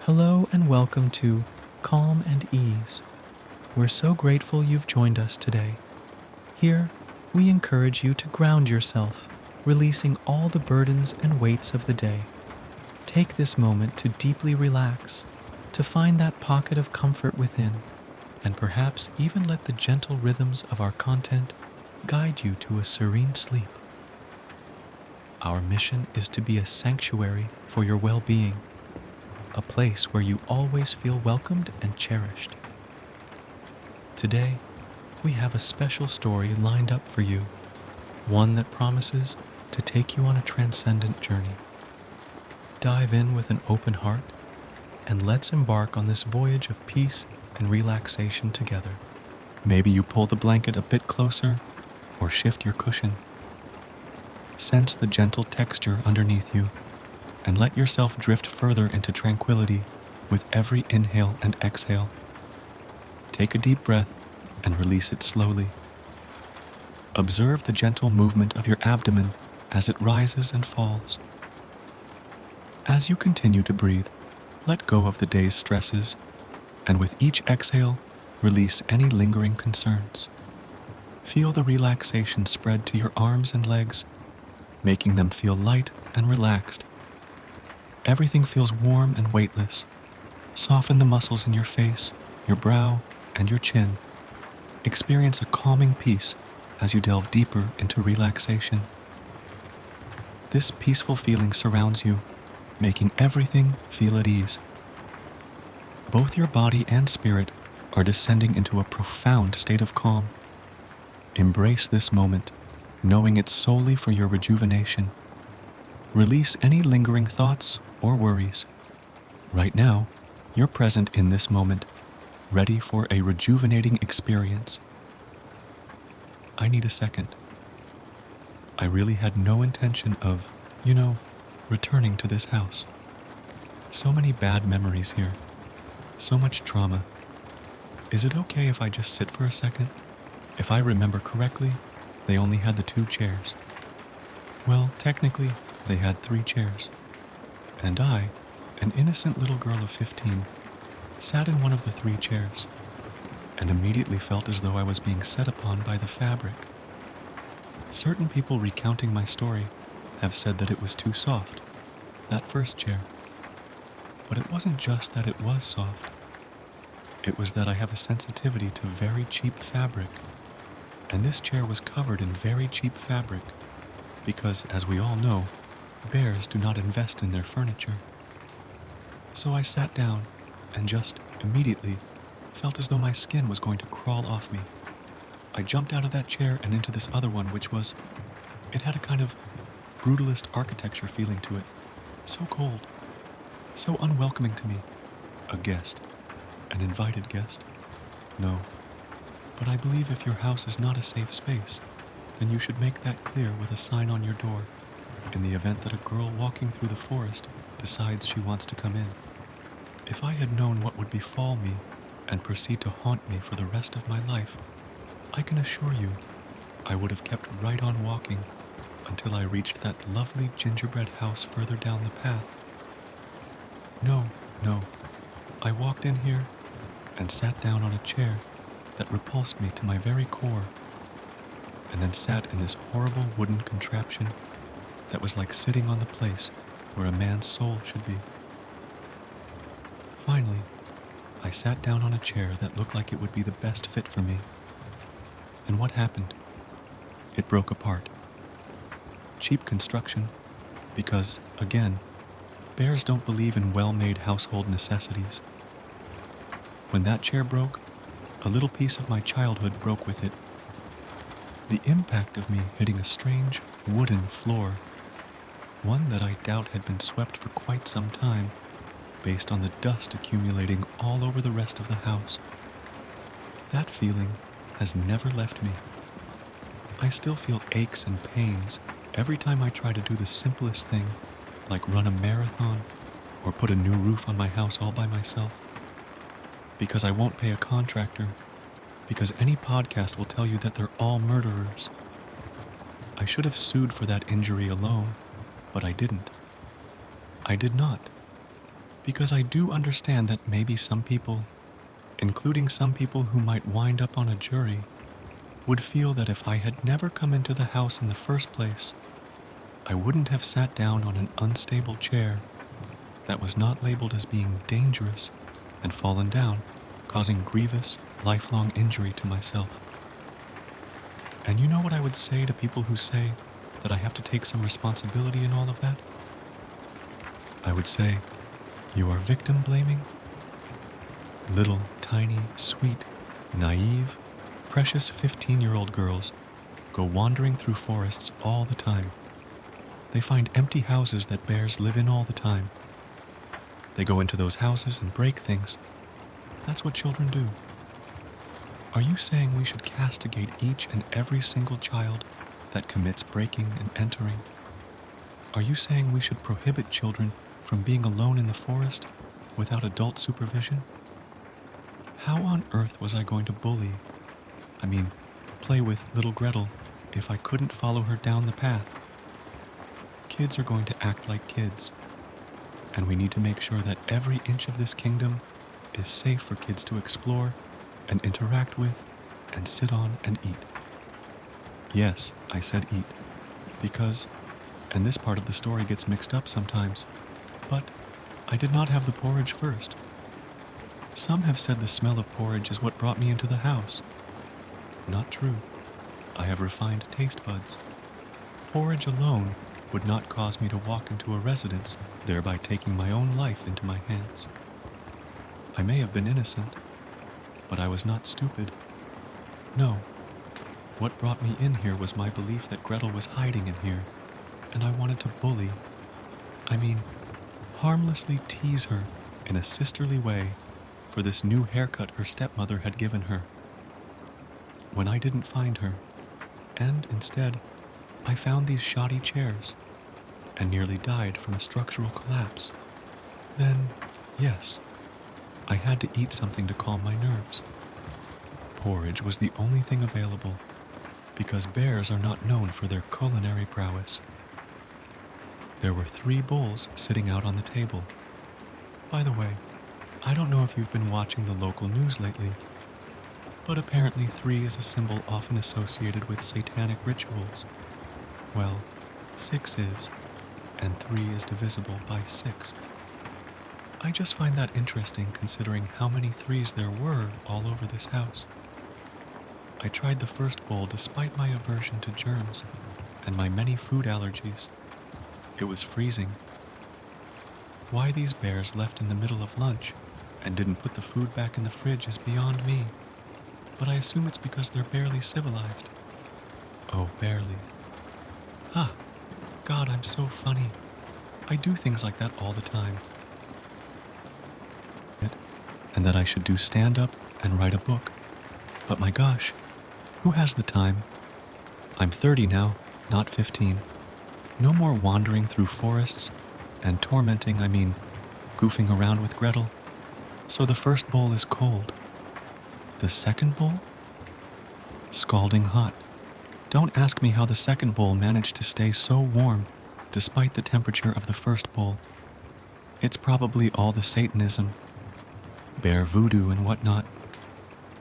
Hello and welcome to Calm and Ease. We're so grateful you've joined us today. Here, we encourage you to ground yourself, releasing all the burdens and weights of the day. Take this moment to deeply relax, to find that pocket of comfort within, and perhaps even let the gentle rhythms of our content guide you to a serene sleep. Our mission is to be a sanctuary for your well-being, a place where you always feel welcomed and cherished. Today, we have a special story lined up for you, one that promises to take you on a transcendent journey. Dive in with an open heart, and let's embark on this voyage of peace and relaxation together. Maybe you pull the blanket a bit closer or shift your cushion. Sense the gentle texture underneath you and let yourself drift further into tranquility with every inhale and exhale. Take a deep breath and release it slowly. Observe the gentle movement of your abdomen as it rises and falls. As you continue to breathe, let go of the day's stresses, and with each exhale, release any lingering concerns. Feel the relaxation spread to your arms and legs, making them feel light and relaxed. Everything feels warm and weightless. Soften the muscles in your face, your brow, and your chin. Experience a calming peace as you delve deeper into relaxation. This peaceful feeling surrounds you, making everything feel at ease. Both your body and spirit are descending into a profound state of calm. Embrace this moment, knowing it's solely for your rejuvenation. Release any lingering thoughts or worries. Right now, you're present in this moment, ready for a rejuvenating experience. I need a second. I really had no intention of, returning to this house. So many bad memories here. So much trauma. Is it okay if I just sit for a second? If I remember correctly, they only had the 2 chairs. Well, technically, they had 3 chairs. And I, an innocent little girl of 15, sat in one of the 3 chairs, and immediately felt as though I was being set upon by the fabric. Certain people recounting my story have said that it was too soft, that first chair. But it wasn't just that it was soft. It was that I have a sensitivity to very cheap fabric, and this chair was covered in very cheap fabric, because, as we all know, bears do not invest in their furniture. So I sat down and just immediately felt as though my skin was going to crawl off me. I jumped out of that chair and into this other one, it had a kind of brutalist architecture feeling to it. So cold, so unwelcoming to me. A guest, an invited guest. No, but I believe if your house is not a safe space, then you should make that clear with a sign on your door, in the event that a girl walking through the forest decides she wants to come in. If I had known what would befall me and proceed to haunt me for the rest of my life, I can assure you I would have kept right on walking until I reached that lovely gingerbread house further down the path. No, I walked in here and sat down on a chair that repulsed me to my very core, and then sat in this horrible wooden contraption that was like sitting on the place where a man's soul should be. Finally, I sat down on a chair that looked like it would be the best fit for me. And what happened? It broke apart. Cheap construction, because, again, bears don't believe in well-made household necessities. When that chair broke, a little piece of my childhood broke with it. The impact of me hitting a strange wooden floor, one that I doubt had been swept for quite some time, based on the dust accumulating all over the rest of the house. That feeling has never left me. I still feel aches and pains every time I try to do the simplest thing, like run a marathon or put a new roof on my house all by myself. Because I won't pay a contractor, because any podcast will tell you that they're all murderers. I should have sued for that injury alone, but I didn't. I did not. because I do understand that maybe some people, including some people who might wind up on a jury, would feel that if I had never come into the house in the first place, I wouldn't have sat down on an unstable chair that was not labeled as being dangerous and fallen down, causing grievous, lifelong injury to myself. And you know what I would say to people who say that I have to take some responsibility in all of that? I would say, you are victim blaming? Little, tiny, sweet, naive, precious 15-year-old girls go wandering through forests all the time. They find empty houses that bears live in all the time. They go into those houses and break things. That's what children do. Are you saying we should castigate each and every single child that commits breaking and entering? Are you saying we should prohibit children from being alone in the forest without adult supervision? How on earth was I going to play with little Gretel if I couldn't follow her down the path? Kids are going to act like kids, and we need to make sure that every inch of this kingdom is safe for kids to explore and interact with and sit on and eat. Yes, I said eat, because, and this part of the story gets mixed up sometimes, but I did not have the porridge first. Some have said the smell of porridge is what brought me into the house. Not true. I have refined taste buds. Porridge alone would not cause me to walk into a residence, thereby taking my own life into my hands. I may have been innocent, but I was not stupid. No. What brought me in here was my belief that Gretel was hiding in here, and I wanted to harmlessly tease her in a sisterly way for this new haircut her stepmother had given her. When I didn't find her, and instead, I found these shoddy chairs and nearly died from a structural collapse, then, yes, I had to eat something to calm my nerves. Porridge was the only thing available, because bears are not known for their culinary prowess. There were 3 bowls sitting out on the table. By the way, I don't know if you've been watching the local news lately, but apparently 3 is a symbol often associated with satanic rituals. Well, 6 is, and 3 is divisible by 6. I just find that interesting considering how many 3s there were all over this house. I tried the first bowl despite my aversion to germs and my many food allergies. It was freezing. Why these bears left in the middle of lunch and didn't put the food back in the fridge is beyond me, but I assume it's because they're barely civilized. Oh, barely. God, I'm so funny. I do things like that all the time. And that I should do stand-up and write a book. But my gosh, who has the time? I'm 30 now, not 15. No more wandering through forests and goofing around with Gretel. So the first bowl is cold. The second bowl? Scalding hot. Don't ask me how the second bowl managed to stay so warm despite the temperature of the first bowl. It's probably all the Satanism, bear voodoo and whatnot.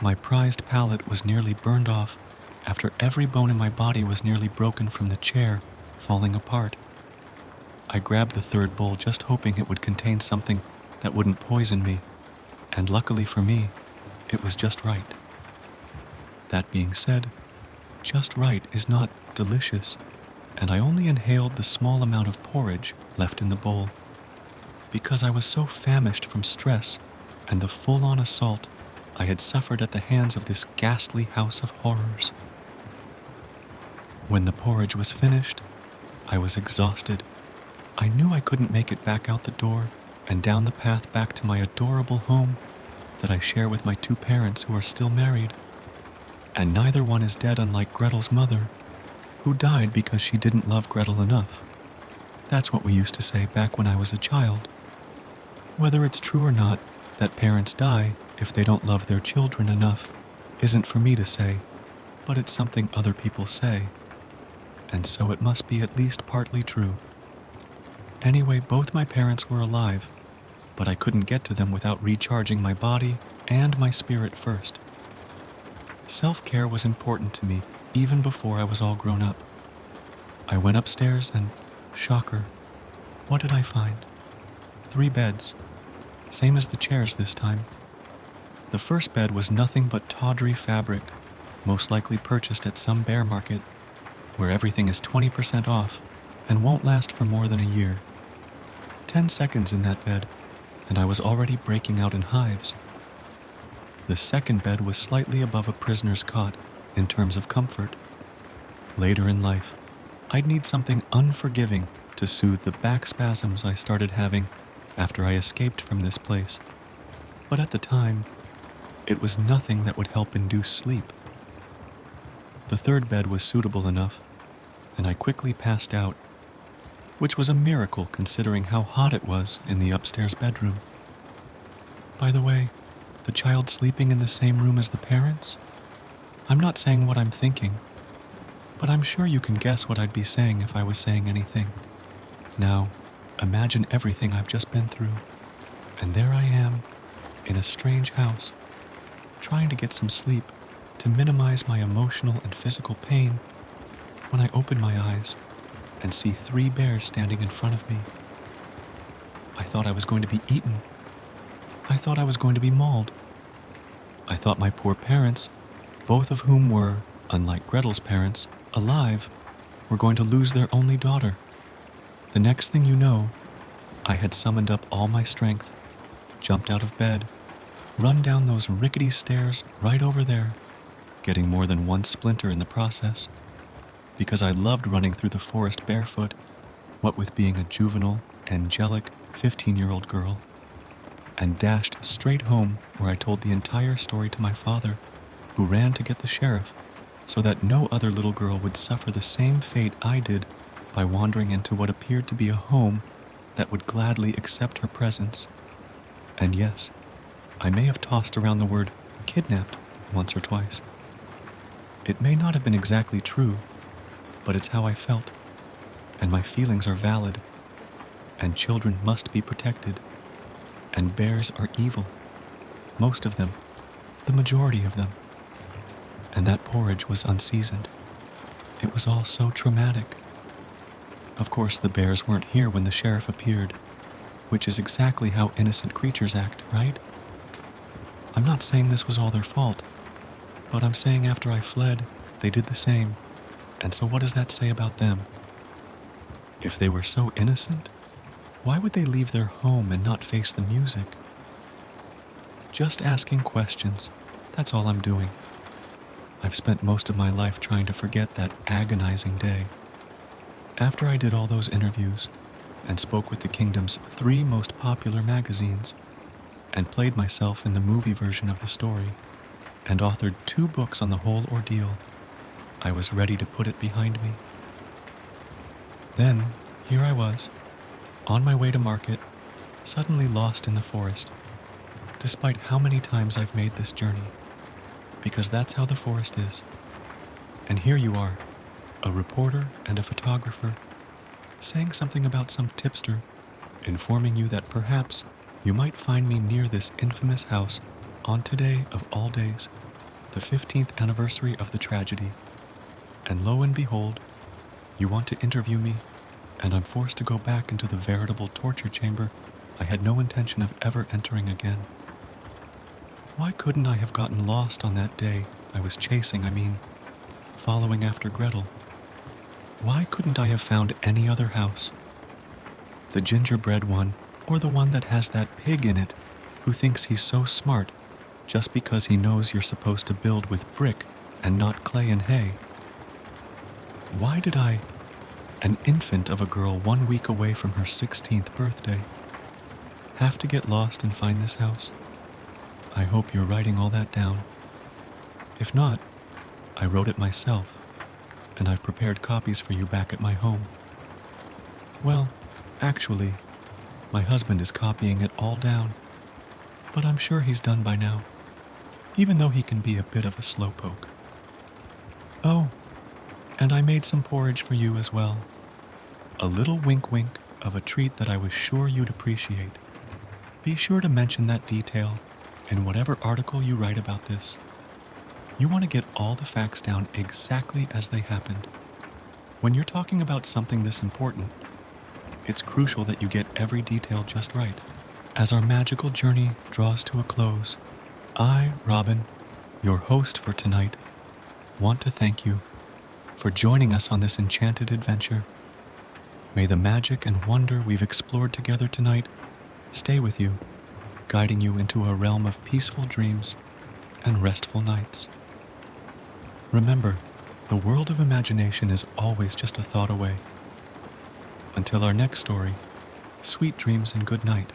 My prized palate was nearly burned off after every bone in my body was nearly broken from the chair falling apart. I grabbed the third bowl just hoping it would contain something that wouldn't poison me, and luckily for me, it was just right. That being said, just right is not delicious, and I only inhaled the small amount of porridge left in the bowl, because I was so famished from stress and the full-on assault I had suffered at the hands of this ghastly house of horrors. When the porridge was finished, I was exhausted. I knew I couldn't make it back out the door and down the path back to my adorable home that I share with my 2 parents who are still married. And neither one is dead, unlike Gretel's mother, who died because she didn't love Gretel enough. That's what we used to say back when I was a child. Whether it's true or not that parents die if they don't love their children enough isn't for me to say, but it's something other people say. And so it must be at least partly true. Anyway, both my parents were alive, but I couldn't get to them without recharging my body and my spirit first. Self-care was important to me even before I was all grown up. I went upstairs and, shocker, what did I find? 3 beds, same as the chairs this time. The first bed was nothing but tawdry fabric, most likely purchased at some bear market, where everything is 20% off and won't last for more than a year. 10 seconds in that bed, and I was already breaking out in hives. The second bed was slightly above a prisoner's cot in terms of comfort. Later in life, I'd need something unforgiving to soothe the back spasms I started having after I escaped from this place. But at the time, it was nothing that would help induce sleep. The third bed was suitable enough, and I quickly passed out, which was a miracle considering how hot it was in the upstairs bedroom. By the way, the child sleeping in the same room as the parents? I'm not saying what I'm thinking, but I'm sure you can guess what I'd be saying if I was saying anything. Now, imagine everything I've just been through, and there I am, in a strange house, trying to get some sleep to minimize my emotional and physical pain, when I open my eyes and see 3 bears standing in front of me. I thought I was going to be eaten. I thought I was going to be mauled. I thought my poor parents, both of whom were, unlike Gretel's parents, alive, were going to lose their only daughter. The next thing you know, I had summoned up all my strength, jumped out of bed, run down those rickety stairs right over there, getting more than 1 splinter in the process, because I loved running through the forest barefoot, what with being a juvenile, angelic 15-year-old girl, and dashed straight home where I told the entire story to my father, who ran to get the sheriff so that no other little girl would suffer the same fate I did by wandering into what appeared to be a home that would gladly accept her presence. And yes, I may have tossed around the word kidnapped once or twice. It may not have been exactly true, but it's how I felt, and my feelings are valid, and children must be protected, and bears are evil, most of them, the majority of them. And that porridge was unseasoned. It was all so traumatic. Of course, the bears weren't here when the sheriff appeared, which is exactly how innocent creatures act, right? I'm not saying this was all their fault, but I'm saying after I fled, they did the same. And so what does that say about them? If they were so innocent, why would they leave their home and not face the music? Just asking questions, that's all I'm doing. I've spent most of my life trying to forget that agonizing day. After I did all those interviews, and spoke with the kingdom's 3 most popular magazines, and played myself in the movie version of the story, and authored 2 books on the whole ordeal, I was ready to put it behind me. Then, here I was, on my way to market, suddenly lost in the forest, despite how many times I've made this journey, because that's how the forest is. And here you are, a reporter and a photographer, saying something about some tipster, informing you that perhaps you might find me near this infamous house on today of all days, the 15th anniversary of the tragedy. And lo and behold, you want to interview me, and I'm forced to go back into the veritable torture chamber I had no intention of ever entering again. Why couldn't I have gotten lost on that day I was following after Gretel? Why couldn't I have found any other house? The gingerbread one, or the one that has that pig in it who thinks he's so smart just because he knows you're supposed to build with brick and not clay and hay? Why did I, an infant of a girl 1 week away from her 16th birthday, have to get lost and find this house? I hope you're writing all that down. If not, I wrote it myself, and I've prepared copies for you back at my home. Well, actually, my husband is copying it all down, but I'm sure he's done by now, even though he can be a bit of a slowpoke. Oh, and I made some porridge for you as well. A little wink-wink of a treat that I was sure you'd appreciate. Be sure to mention that detail in whatever article you write about this. You want to get all the facts down exactly as they happened. When you're talking about something this important, it's crucial that you get every detail just right. As our magical journey draws to a close, I, Robin, your host for tonight, want to thank you for joining us on this enchanted adventure. May the magic and wonder we've explored together tonight stay with you, guiding you into a realm of peaceful dreams and restful nights. Remember, the world of imagination is always just a thought away. Until our next story, sweet dreams and good night.